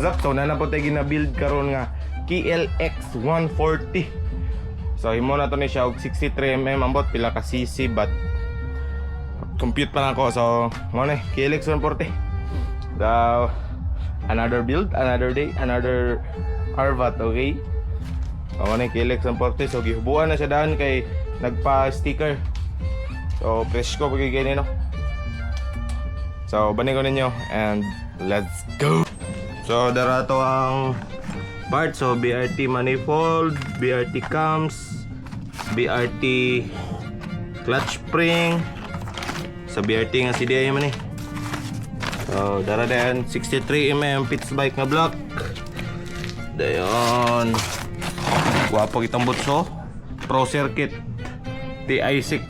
up? So na po tayo gina-build karon nga KLX 140. So himo na to ni siya og 63mm ambot pila ka cc but compute pa na ako. So mo ni KLX 140. So another build, another day, another Arvat, okay? So mo ni KLX 140. So gihubuan na siya daan kay nagpa-sticker. So press ko pag ganyan no. So banin ko ninyo and let's go. So darato ang part. So BRT manifold, BRT cams, BRT clutch spring. Sa BRT nga CDI man eh. So dara dayon 63mm pits bike nga block. Dayon guwapo kitang butso. Pro circuit TI6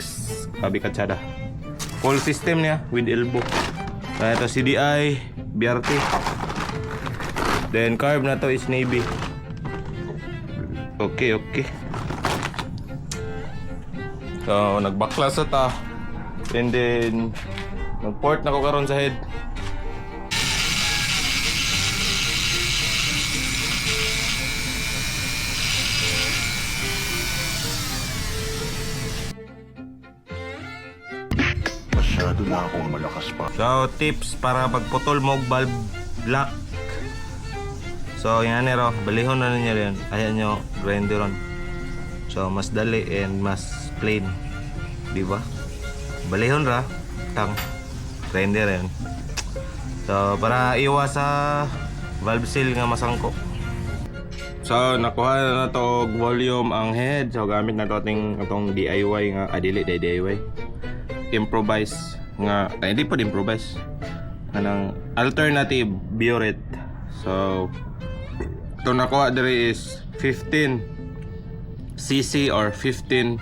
kabi katsada. Full system niya with elbow. Ito CDI, BRT. Then carb na to is navy. Okay. So nagbaklas sa ta. And then nagport na ko karon sa head. Masyado na akong malakas pa. So tips para pagputol mo og valve lock. So yan nero, balihon na ninyo yan. Ayan nyo, grinderon. So mas dali and mas plain. Diba? Balihon ra, tang grinder yan. So para iwas sa valve seal nga masangko. So nakuha na to og volume ang head. So gamit na to atong DIY nga, dili DIY. Improvise nga, hindi pa improvise. Anang alternative Biorite. So ito nakuha diri is 15cc or 15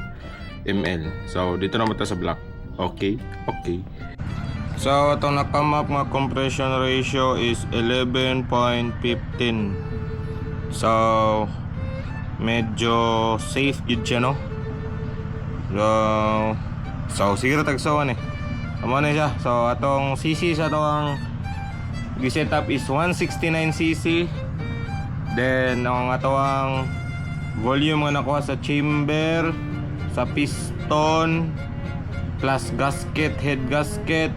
ml. So dito naman ito sa block. Okay. So itong nakamap nga compression ratio is 11.15. So medyo safe gid siya no. So sige ra tagsawan eh. Amo na siya. So atong cc sa atong gi-setup is 169cc. Then ang atong volume nga nakuha sa chamber, sa piston plus gasket, head gasket.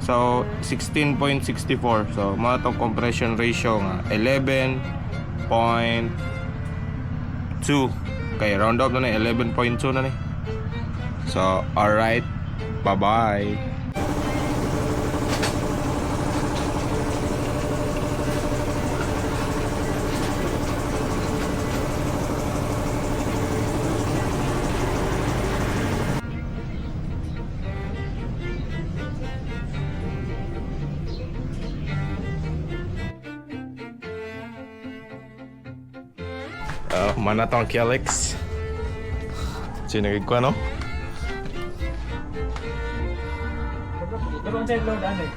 So 16.64. So mga itong compression ratio nga 11.2. Okay, round up na na 11.2 na ni. So alright, bye bye. Mana tong KLX. Sinagig ko no? Ito ang side load ano eh.